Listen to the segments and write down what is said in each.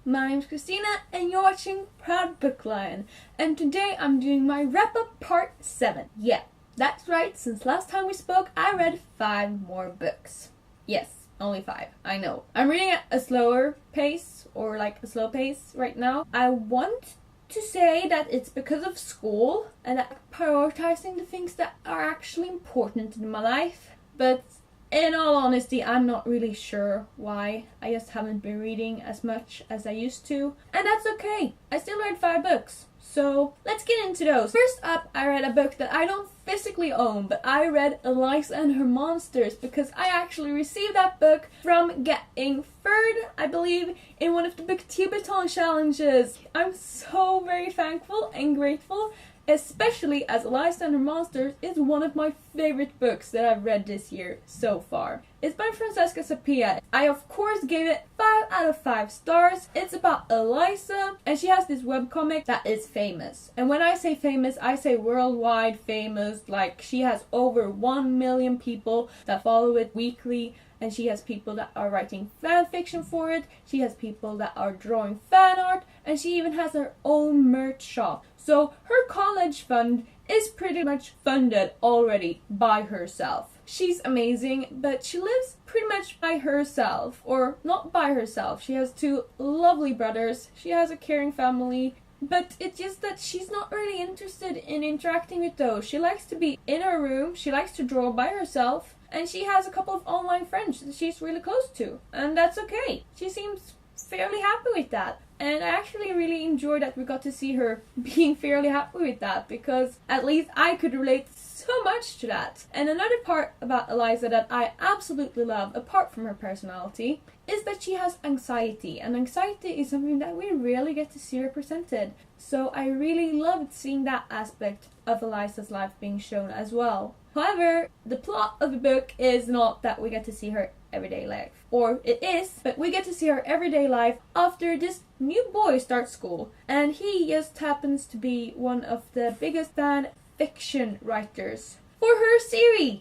My name's Christina and you're watching Proud Book Lion, and today I'm doing my wrap-up part 7. Yeah, that's right, since last time we spoke I read 5 more books. Yes, only 5, I know. I'm reading at a slower pace, or like a slow pace right now. I want to say that it's because of school and that I'm prioritizing the things that are actually important in my life, but in all honesty, I'm not really sure why. I just haven't been reading as much as I used to, and that's okay. I still read 5 books, so let's get into those. First up, I read a book that I don't physically own, but I read Eliza and Her Monsters because I actually received that book from getting third, I believe, in one of the Booktubeathon challenges. I'm so very thankful and grateful, especially as Eliza and Her Monsters is one of my favorite books that I've read this year so far. It's by Francesca Sapia. I of course gave it 5 out of 5 stars. It's about Eliza, and she has this webcomic that is famous. And when I say famous, I say worldwide famous. Like, she has over 1 million people that follow it weekly, and she has people that are writing fan fiction for it, she has people that are drawing fan art, and she even has her own merch shop. So her college fund is pretty much funded already by herself. She's amazing, but she lives pretty much by herself, or not by herself. She has 2 lovely brothers, she has a caring family, but it's just that she's not really interested in interacting with those. She likes to be in her room, she likes to draw by herself, and she has a couple of online friends that she's really close to, and that's okay. She seems fairly happy with that. And I actually really enjoyed that we got to see her being fairly happy with that, because at least I could relate so much to that. And another part about Eliza that I absolutely love, apart from her personality, is that she has anxiety. And anxiety is something that we rarely get to see represented. So I really loved seeing that aspect of Eliza's life being shown as well. However, the plot of the book is not that we get to see her everyday life. Or it is, but we get to see her everyday life after this new boy starts school. And he just happens to be one of the biggest fan fiction writers for her series.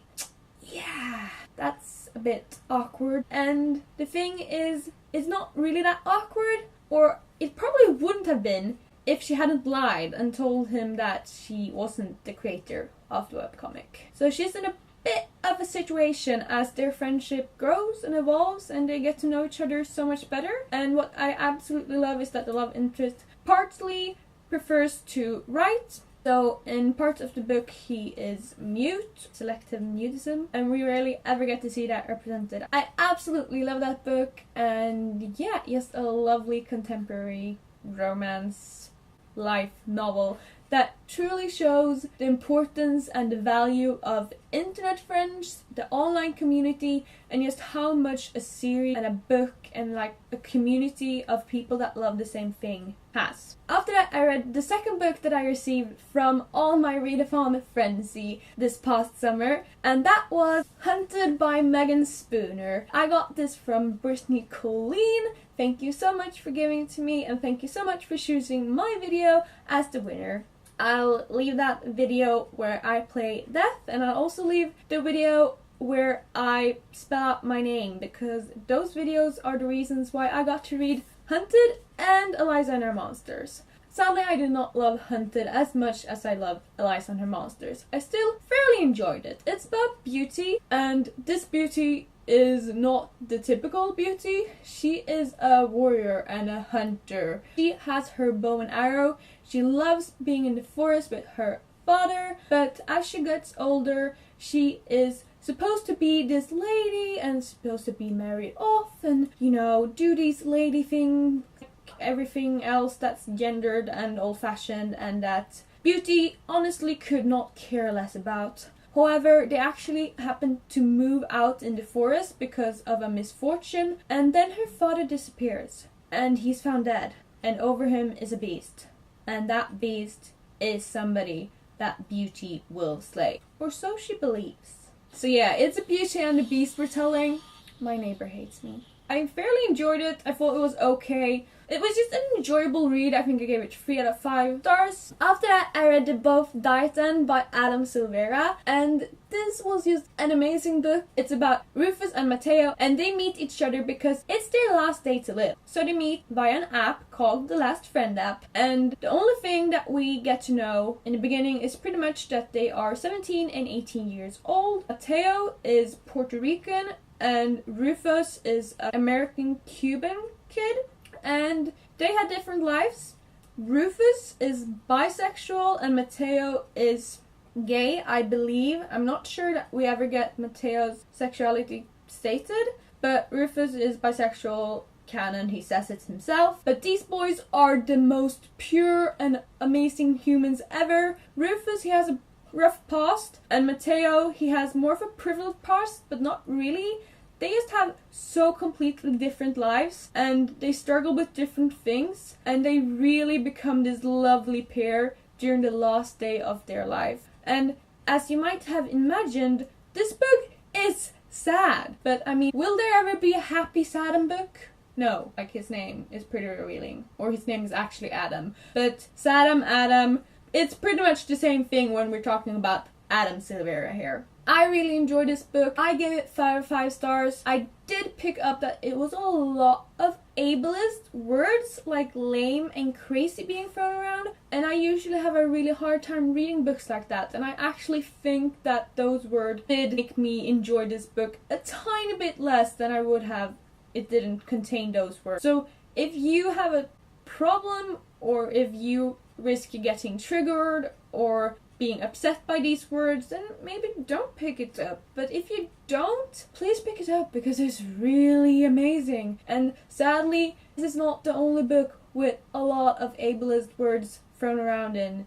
Yeah, that's a bit awkward. And the thing is, it's not really that awkward, or it probably wouldn't have been if she hadn't lied and told him that she wasn't the creator of the webcomic. So she's in a bit of a situation as their friendship grows and evolves and they get to know each other so much better. And what I absolutely love is that the love interest partly prefers to write. So in parts of the book he is mute, selective mutism, and we rarely ever get to see that represented. I absolutely love that book, and yeah, just a lovely contemporary romance life novel that truly shows the importance and the value of internet friends, the online community, and just how much a series and a book and like a community of people that love the same thing has. After that, I read the second book that I received from all my readathon frenzy this past summer, and that was Hunted by Megan Spooner. I got this from Brittany Colleen. Thank you so much for giving it to me, and thank you so much for choosing my video as the winner. I'll leave that video where I play Death, and I'll also leave the video where I spell out my name, because those videos are the reasons why I got to read Hunted and Eliza and Her Monsters. Sadly, I did not love Hunted as much as I love Eliza and Her Monsters. I still fairly enjoyed it. It's about beauty, and this beauty is not the typical beauty. She is a warrior and a hunter. She has her bow and arrow. She loves being in the forest with her father, but as she gets older, she is supposed to be this lady and supposed to be married off and, you know, do these lady things, like everything else that's gendered and old-fashioned and that beauty honestly could not care less about. However, they actually happen to move out in the forest because of a misfortune, and then her father disappears, and he's found dead, and over him is a beast. And that beast is somebody that Beauty will slay. Or so she believes. So yeah, it's a Beauty and the Beast retelling. My neighbor hates me. I fairly enjoyed it. I thought it was okay. It was just an enjoyable read. I think I gave it 3 out of 5 stars. After that, I read The Both Died Then by Adam Silvera, and this was just an amazing book. It's about Rufus and Mateo, and they meet each other because it's their last day to live. So they meet via an app called the Last Friend app, and the only thing that we get to know in the beginning is pretty much that they are 17 and 18 years old. Mateo is Puerto Rican and Rufus is an American-Cuban kid, and they had different lives. Rufus is bisexual and Mateo is gay, I believe. I'm not sure that we ever get Mateo's sexuality stated, but Rufus is bisexual canon, he says it himself. But these boys are the most pure and amazing humans ever. Rufus, he has a rough past, and Mateo, he has more of a privileged past, but not really. They just have so completely different lives, and they struggle with different things, and they really become this lovely pair during the last day of their life. And as you might have imagined, this book is sad. But I mean, will there ever be a happy Saddam book? No, like his name is pretty revealing. Or his name is actually Adam. But Saddam, Adam, it's pretty much the same thing when we're talking about Adam Silvera here. I really enjoyed this book. I gave it 5 out of 5 stars. I did pick up that it was a lot of ableist words like lame and crazy being thrown around, and I usually have a really hard time reading books like that, and I actually think that those words did make me enjoy this book a tiny bit less than I would have if it didn't contain those words. So if you have a problem, or if you risk getting triggered or being upset by these words, then maybe don't pick it up. But if you don't, please pick it up because it's really amazing. And sadly, this is not the only book with a lot of ableist words thrown around in.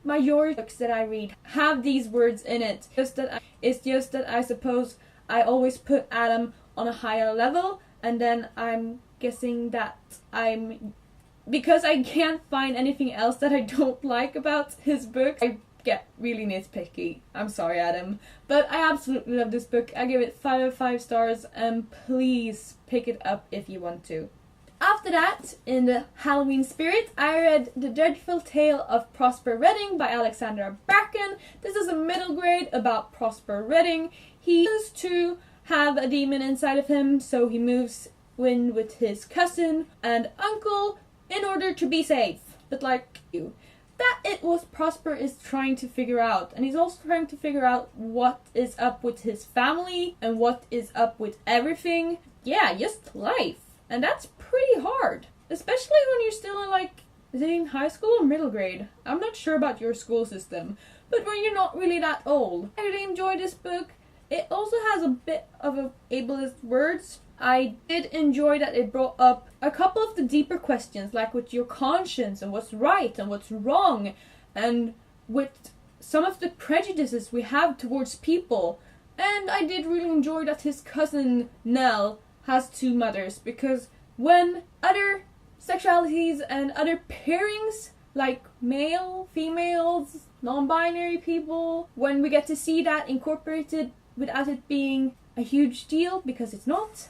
Majority of books that I read have these words in it. It's just that I suppose I always put Adam on a higher level, and then I'm guessing that because I can't find anything else that I don't like about his book, I get really nitpicky. I'm sorry, Adam. But I absolutely love this book. I give it 5 out of 5 stars, and please pick it up if you want to. After that, in the Halloween spirit, I read The Dreadful Tale of Prosper Redding by Alexandra Bracken. This is a middle grade about Prosper Redding. He used to have a demon inside of him, so he moves in with his cousin and uncle in order to be safe. But like you. That it was Prosper is trying to figure out, and he's also trying to figure out what is up with his family and what is up with everything. Yeah, just life. And that's pretty hard, especially when you're still in is it in high school or middle grade? I'm not sure about your school system, but when you're not really that old. I really enjoyed this book. It also has a bit of ableist words. I did enjoy that it brought up a couple of the deeper questions, like with your conscience and what's right and what's wrong, and with some of the prejudices we have towards people. And I did really enjoy that his cousin Nell has 2 mothers, because when other sexualities and other pairings, like male, females, non-binary people, when we get to see that incorporated without it being a huge deal, because it's not,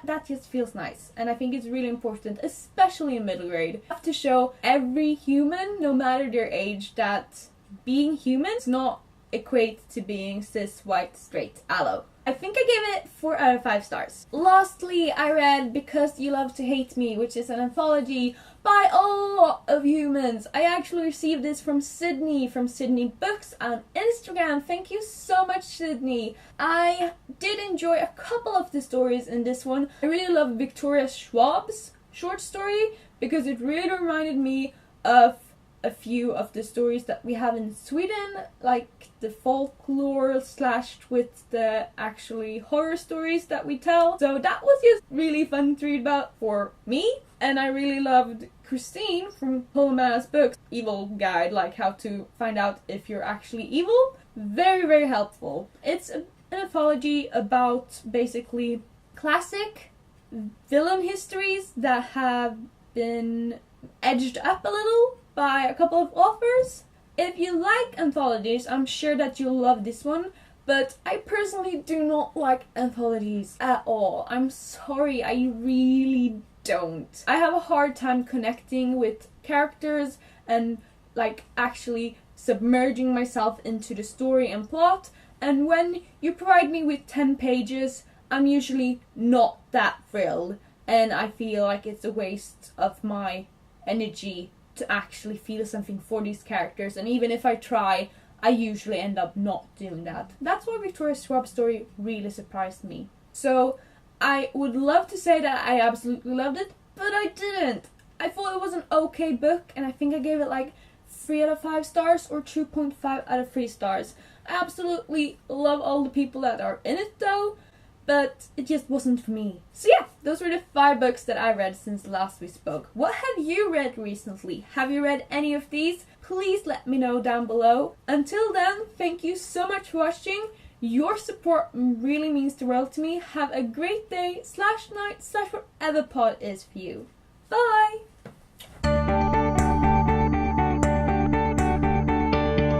that just feels nice. And I think it's really important, especially in middle grade. You have to show every human, no matter their age, that being human does not equate to being cis, white, straight, allo. I think I gave it 4 out of 5 stars. Lastly, I read Because You Love to Hate Me, which is an anthology by a lot of humans. I actually received this from Sydney Books on Instagram. Thank you so much, Sydney. I did enjoy a couple of the stories in this one. I really love Victoria Schwab's short story because it really reminded me of a few of the stories that we have in Sweden, like the folklore slashed with the actually horror stories that we tell. So that was just really fun to read about for me. And I really loved Christine from Holman's books, Evil Guide, like how to find out if you're actually evil. Very, very helpful. It's an anthology about basically classic villain histories that have been edged up a little by a couple of authors. If you like anthologies, I'm sure that you'll love this one, but I personally do not like anthologies at all. I'm sorry, I really don't. I have a hard time connecting with characters and like actually submerging myself into the story and plot. And when you provide me with 10 pages, I'm usually not that thrilled. And I feel like it's a waste of my energy to actually feel something for these characters. And even if I try, I usually end up not doing that. That's why Victoria Schwab's story really surprised me. So I would love to say that I absolutely loved it, but I didn't. I thought it was an okay book, and I think I gave it like 3 out of 5 stars or 2.5 out of 3 stars. I absolutely love all the people that are in it though, but it just wasn't for me. So yeah, those were the 5 books that I read since last we spoke. What have you read recently? Have you read any of these? Please let me know down below. Until then, thank you so much for watching. Your support really means the world to me. Have a great day /night /whatever pod is for you. Bye!